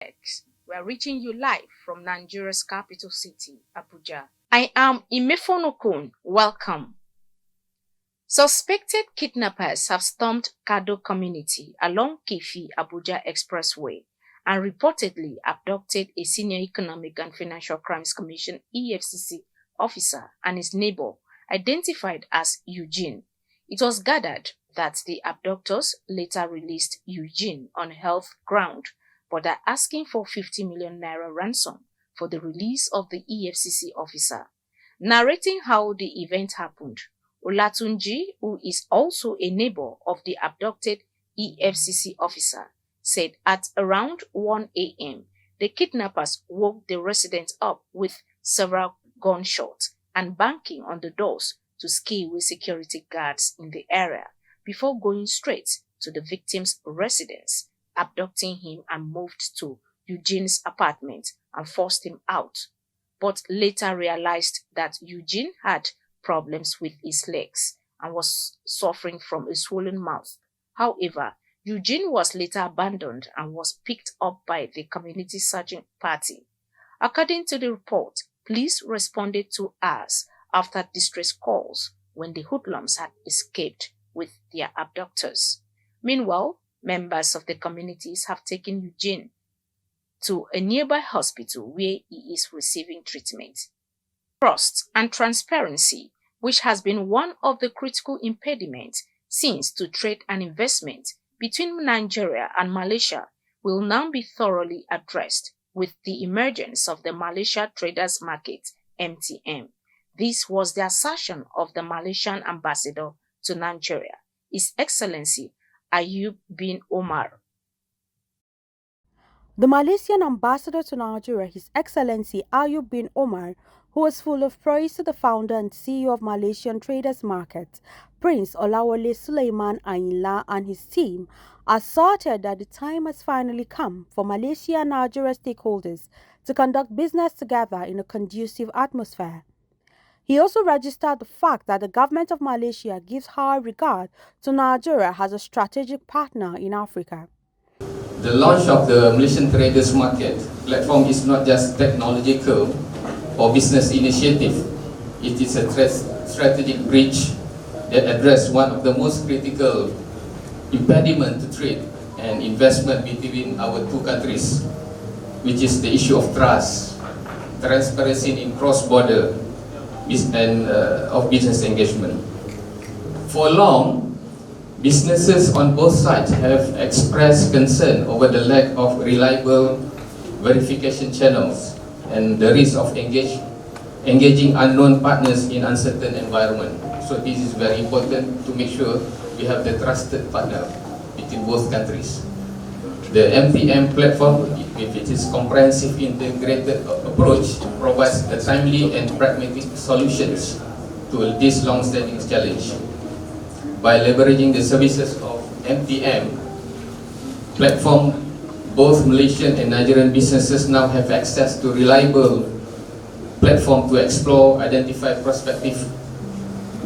We are reaching you live from Nigeria's capital city, Abuja. I am Imefonokun. Welcome. Suspected kidnappers have stormed Kado community along Kefi-Abuja Expressway and reportedly abducted a senior Economic and Financial Crimes Commission (EFCC) officer and his neighbor, identified as Eugene. It was gathered that the abductors later released Eugene on health ground, but are asking for 50 million naira ransom for the release of the EFCC officer. Narrating how the event happened, Olatunji, who is also a neighbor of the abducted EFCC officer, said at around 1 a.m., the kidnappers woke the residents up with several gunshots and banging on the doors to scare away security guards in the area before going straight to the victim's residence, abducting him and moved to Eugene's apartment and forced him out, but later realized that Eugene had problems with his legs and was suffering from a swollen mouth. However, Eugene was later abandoned and was picked up by the community searching party. According to the report, police responded 2 hours after distress calls when the hoodlums had escaped with their abductors. Meanwhile, members of the communities have taken Eugene to a nearby hospital where he is receiving treatment. Trust and transparency, which has been one of the critical impediments since to trade and investment between Nigeria and Malaysia, will now be thoroughly addressed with the emergence of the Malaysia Traders Market (MTM). This was the assertion of the Malaysian ambassador to Nigeria, His Excellency Ayub bin Omar. The Malaysian ambassador to Nigeria, His Excellency Ayub bin Omar, who was full of praise to the founder and CEO of Malaysian Traders Market, Prince Olawale Sulaiman Ainla, and his team, asserted that the time has finally come for Malaysia and Nigeria stakeholders to conduct business together in a conducive atmosphere. He also registered the fact that the government of Malaysia gives high regard to Nigeria as a strategic partner in Africa. The launch of the Malaysian Traders Market platform is not just technological or business initiative. It is a strategic bridge that addresses one of the most critical impediments to trade and investment between our two countries, which is the issue of trust, transparency in cross-border and of business engagement. For long, businesses on both sides have expressed concern over the lack of reliable verification channels and the risk of engaging unknown partners in uncertain environment. So this is very important to make sure we have the trusted partner between both countries. The MTM platform, with its comprehensive integrated approach, provides a timely and pragmatic solutions to this long-standing challenge. By leveraging the services of MTM platform, both Malaysian and Nigerian businesses now have access to reliable platform to explore, identify prospective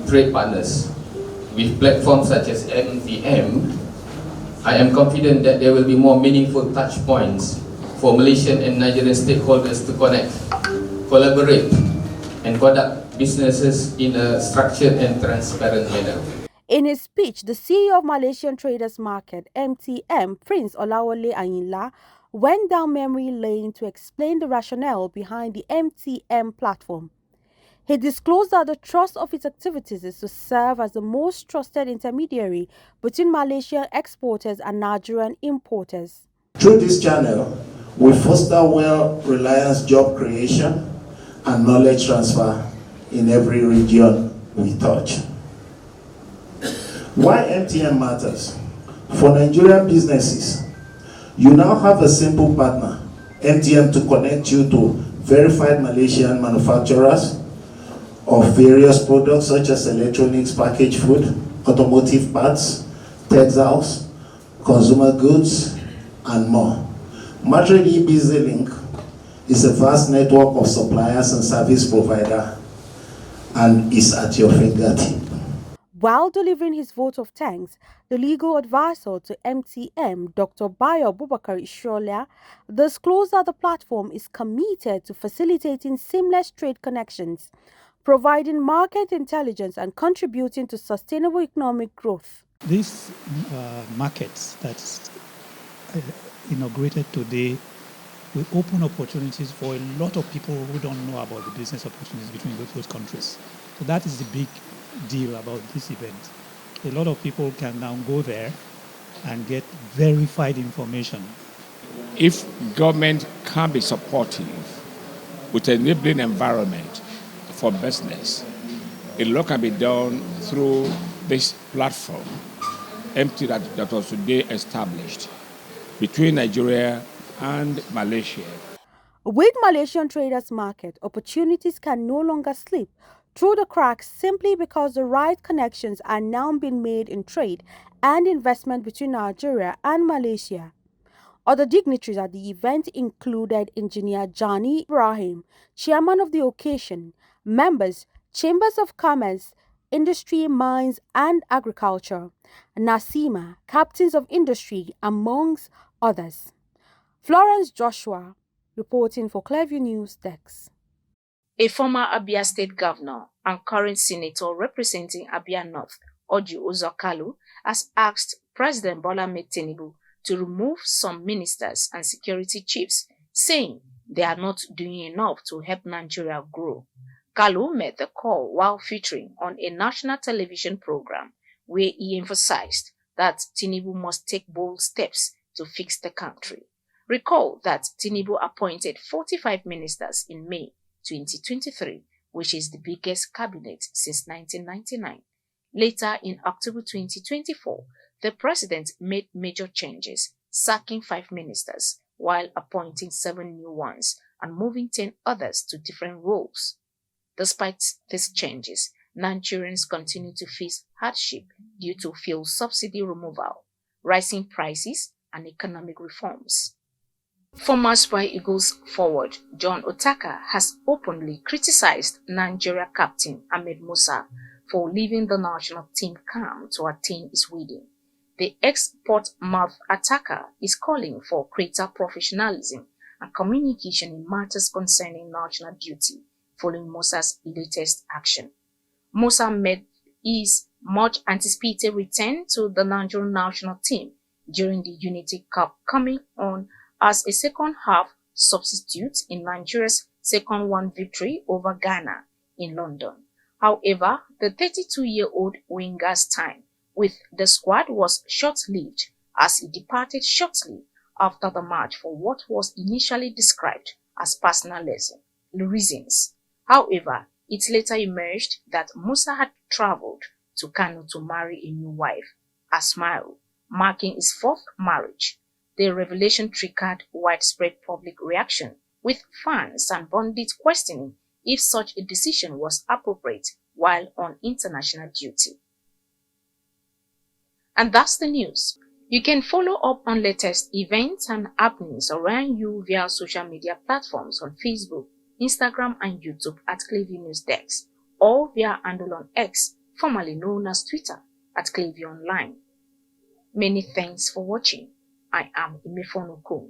trade partners. With platforms such as MTM, I am confident that there will be more meaningful touch points for Malaysian and Nigerian stakeholders to connect, collaborate, and conduct businesses in a structured and transparent manner. In his speech, the CEO of Malaysian Traders Market, MTM, Prince Olawale Ainla, went down memory lane to explain the rationale behind the MTM platform. He disclosed that the thrust of its activities is to serve as the most trusted intermediary between Malaysian exporters and Nigerian importers. Through this channel, we foster well-reliance job creation and knowledge transfer in every region we touch. Why MTM matters? For Nigerian businesses, you now have a simple partner, MTM, to connect you to verified Malaysian manufacturers of various products such as electronics, packaged food, automotive parts, textiles, consumer goods, and more. Matrix BZLink is a vast network of suppliers and service providers and is at your fingertips. While delivering his vote of thanks, the legal advisor to N50M, Dr. Bayo Bubakar Isholia, disclosed that the platform is committed to facilitating seamless trade connections, providing market intelligence and contributing to sustainable economic growth. These markets that's inaugurated today will open opportunities for a lot of people who don't know about the business opportunities between those countries. So that is the big deal about this event. A lot of people can now go there and get verified information. If government can be supportive with an enabling environment for business, a lot can be done through this platform, empty that was today established between Nigeria and Malaysia. With Malaysian traders' market, opportunities can no longer slip through the cracks simply because the right connections are now being made in trade and investment between Nigeria and Malaysia. Other dignitaries at the event included Engineer Jani Ibrahim, chairman of the occasion, members, chambers of commerce, industry, mines and agriculture, Nasima, captains of industry, amongst others. Florence Joshua, reporting for Clearview News Desk. A former Abia State Governor and current Senator representing Abia North, Orji Uzor Kalu, has asked President Bola Ahmed Tinubu to remove some ministers and security chiefs, saying they are not doing enough to help Nigeria grow. Kalu made the call while featuring on a national television program where he emphasized that Tinubu must take bold steps to fix the country. Recall that Tinubu appointed 45 ministers in May 2023, which is the biggest cabinet since 1999. Later, in October 2024, the president made major changes, sacking 5 ministers while appointing 7 new ones and moving 10 others to different roles. Despite these changes, Nigerians continue to face hardship due to fuel subsidy removal, rising prices, and economic reforms. Former Super Eagles forward John Otaka has openly criticized Nigeria captain Ahmed Musa for leaving the national team calm to attain his wedding. The ex-Portsmouth attacker is calling for greater professionalism and communication in matters concerning national duty following Musa's latest action. Musa made his much-anticipated return to the Nigerian national team during the Unity Cup, coming on as a second-half substitute in Nigeria's 2-1 victory over Ghana in London. However, the 32-year-old winger's time with the squad was short-lived as he departed shortly after the match for what was initially described as personal reasons. However, it later emerged that Musa had traveled to Kano to marry a new wife, Asma'u, marking his 4th marriage. The revelation triggered widespread public reaction, with fans and pundits questioning if such a decision was appropriate while on international duty. And that's the news. You can follow up on latest events and happenings around you via social media platforms on Facebook, Instagram, and YouTube at Clearview News Desk, or via handle on X, formerly known as Twitter, at Clearview Online. Many thanks for watching. I am Imefono Okon.